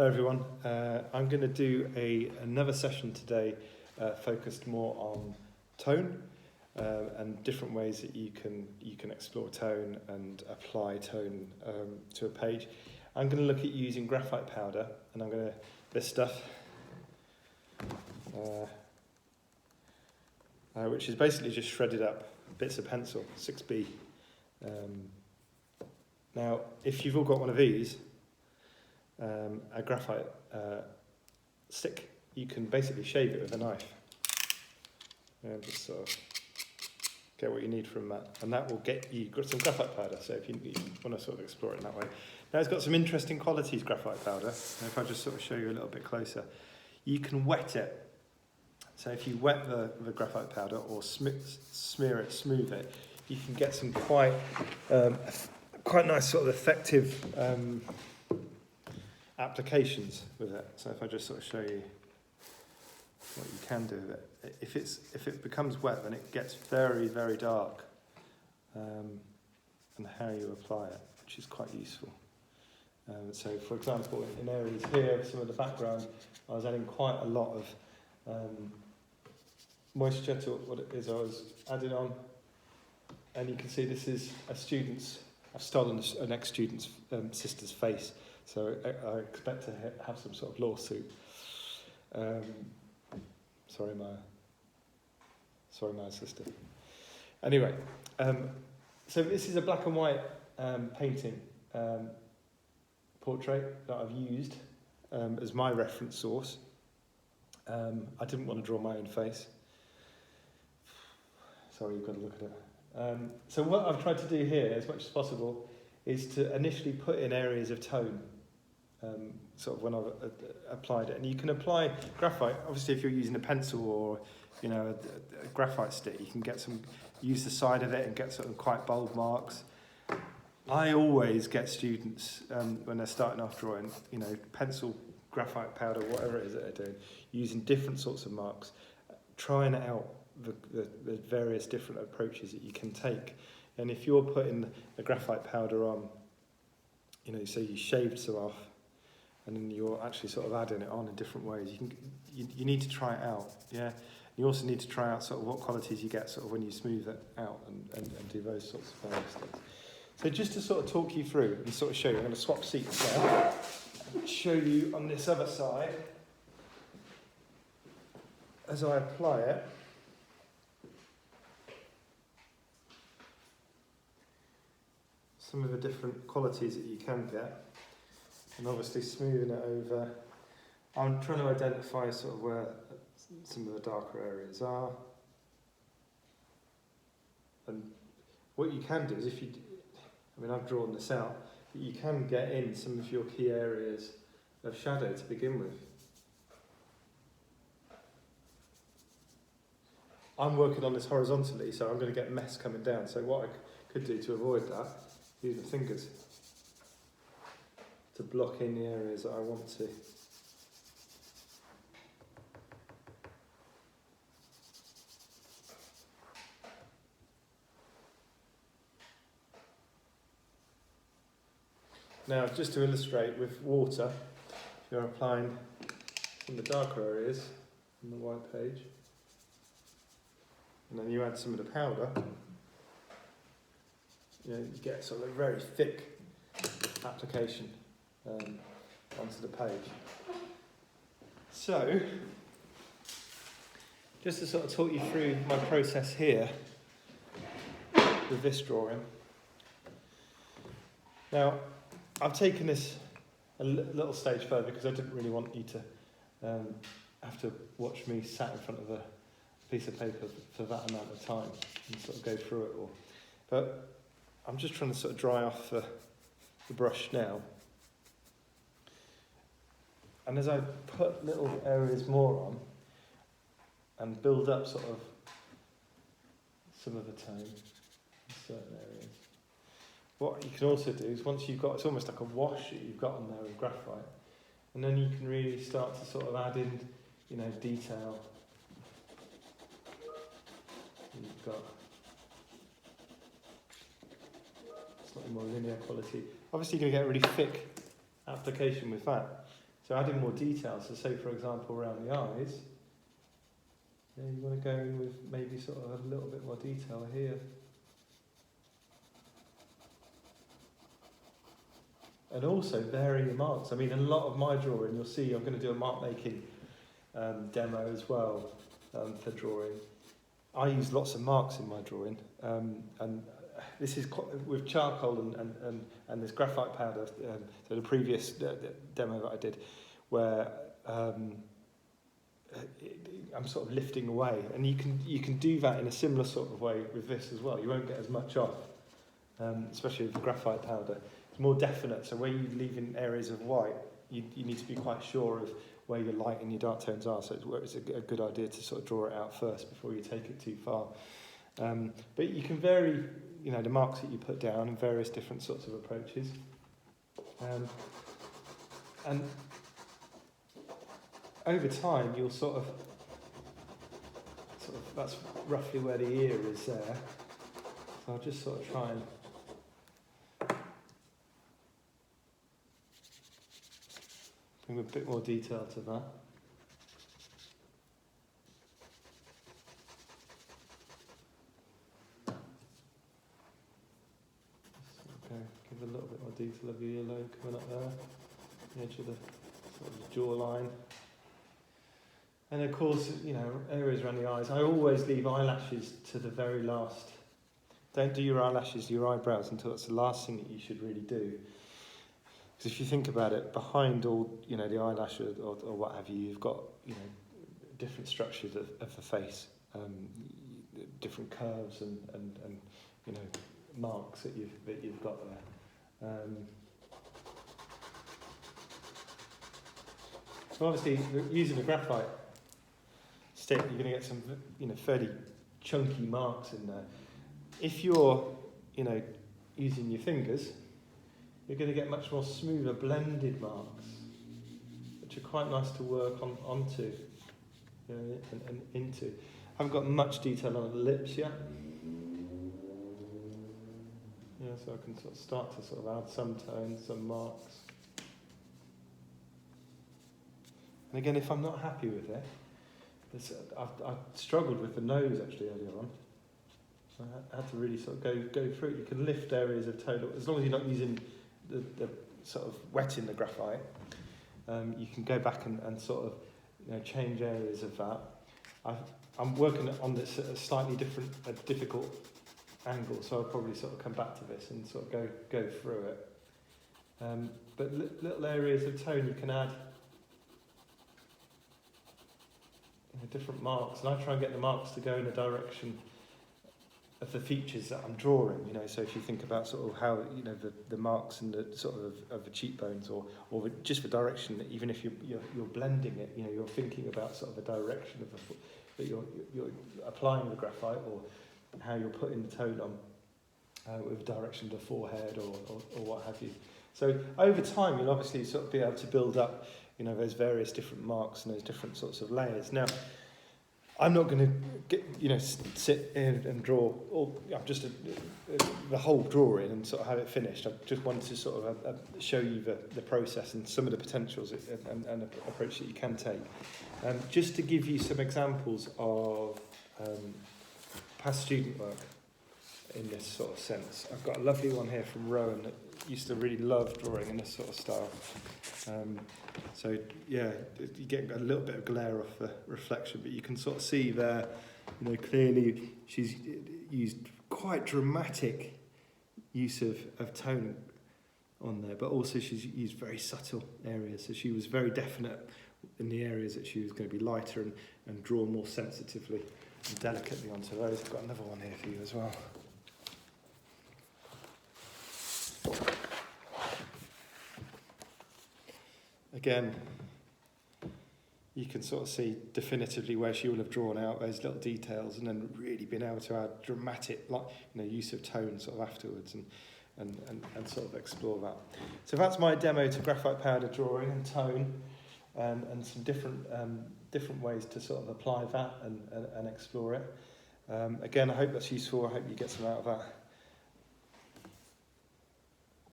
Hello everyone, I'm going to do another session today focused more on tone and different ways that you can explore tone and apply tone to a page. I'm going to look at using graphite powder, and I'm going to, this stuff, which is basically just shredded up bits of pencil, 6B. Now, if you've all got one of these, a graphite stick, you can basically shave it with a knife and just sort of get what you need from that, and that will get you some graphite powder. So if you want to sort of explore it in that way. Now, it's got some interesting qualities, graphite powder. And if I just sort of show you a little bit closer, you can wet it. So if you wet the graphite powder or smear it, smooth it, you can get some quite nice sort of effective applications with it. So if I just sort of show you what you can do with it, if it becomes wet, then it gets very, very dark, and how you apply it, which is quite useful. So for example, in areas here, some of the background, I was adding quite a lot of moisture to what it is I was adding on, and you can see this is I've stolen an ex-student's sister's face. So I expect to have some sort of lawsuit. Sorry, my sister. Anyway, so this is a black and white painting portrait that I've used as my reference source. I didn't want to draw my own face. Sorry, you've got to look at it. So what I've tried to do here, as much as possible, is to initially put in areas of tone. Sort of when I've applied it, and you can apply graphite. Obviously, if you're using a pencil or a graphite stick, you can use the side of it and get sort of quite bold marks. I always get students when they're starting off drawing, pencil, graphite powder, whatever it is that they're doing, using different sorts of marks, trying out the various different approaches that you can take. And if you're putting the graphite powder on, so you shaved some off, and then you're actually sort of adding it on in different ways. You need to try it out, yeah. You also need to try out sort of what qualities you get sort of when you smooth it out and do those sorts of various things. So just to sort of talk you through and sort of show you, I'm going to swap seats now and show you on this other side as I apply it. Some of the different qualities that you can get. And obviously smoothing it over, I'm trying to identify sort of where some of the darker areas are. And what you can do is I've drawn this out, but you can get in some of your key areas of shadow to begin with. I'm working on this horizontally, so I'm going to get mess coming down. So what I could do to avoid that, use my fingers to block in the areas that I want to. Now, just to illustrate with water, if you're applying in the darker areas on the white page, and then you add some of the powder, you get sort of a very thick application onto the page. So, just to sort of talk you through my process here with this drawing. Now, I've taken this a little stage further because I didn't really want you to have to watch me sat in front of a piece of paper for that amount of time and sort of go through it all. But I'm just trying to sort of dry off the brush now. And as I put little areas more on and build up sort of some of the tone in certain areas, what you can also do is once you've got, it's almost like a wash that you've got on there with graphite, and then you can really start to sort of add in, detail. You've got slightly more linear quality. Obviously you're going to get a really thick application with that. So adding more detail, so say for example around the eyes, you want to go in with maybe sort of a little bit more detail here. And also vary your marks. I mean, a lot of my drawing, you'll see I'm going to do a mark making demo as well for drawing. I use lots of marks in my drawing, and this is with charcoal and this graphite powder. So the previous demo that I did, where I'm sort of lifting away, and you can do that in a similar sort of way with this as well. You won't get as much off, especially with the graphite powder. It's more definite. So where you leave in areas of white, you need to be quite sure of where your light and your dark tones are. So it's a good idea to sort of draw it out first before you take it too far. But you can vary, the marks that you put down in various different sorts of approaches. And over time, you'll sort of, that's roughly where the ear is there. So I'll just sort of try and bring a bit more detail to that. Okay, give a little bit more detail of the yellow coming up there, the edge of the sort of jawline. And of course, areas around the eyes. I always leave eyelashes to the very last. Don't do your eyelashes, your eyebrows until it's the last thing that you should really do. Because if you think about it, behind all, the eyelash or what have you, you've got, different structures of the face, different curves and marks that you've got there. So obviously, using a graphite stick, you're going to get some, fairly chunky marks in there. If you're, using your fingers, you're going to get much more smoother blended marks, which are quite nice to work onto, and into. I haven't got much detail on the lips yet. So I can sort of start to sort of add some tones, some marks. And again, if I'm not happy with it, I've struggled with the nose actually earlier on. So I had to really sort of go through it. You can lift areas of tone, as long as you're not using the sort of wetting the graphite. You can go back and sort of change areas of that. I'm working on this at a slightly difficult angle, so I'll probably sort of come back to this and sort of go through it. But little areas of tone you can add different marks, and I try and get the marks to go in a direction of the features that I'm drawing. So if you think about sort of how the marks and the sort of the cheekbones, or just the direction that even if you're blending it, you're thinking about sort of the direction of the foot that you're applying the graphite, or how you're putting the tone on with the direction of the forehead or what have you. So over time, you'll obviously sort of be able to build up those various different marks and those different sorts of layers. Now, I'm not going to sit in and draw just the whole drawing and sort of have it finished. I just wanted to sort of show you the process and some of the potentials and approach that you can take. Just to give you some examples of past student work in this sort of sense. I've got a lovely one here from Rowan that used to really love drawing in this sort of style. So yeah, you get a little bit of glare off the reflection, but you can sort of see there, clearly she's used quite dramatic use of tone on there, but also she's used very subtle areas. So she was very definite in the areas that she was going to be lighter and draw more sensitively and delicately onto those. I've got another one here for you as well. Again, you can sort of see definitively where she will have drawn out those little details and then really been able to add dramatic use of tone sort of afterwards and sort of explore that. So that's my demo to graphite powder drawing and tone, and some different ways to sort of apply that and explore it. Again, I hope that's useful. I hope you get some out of that.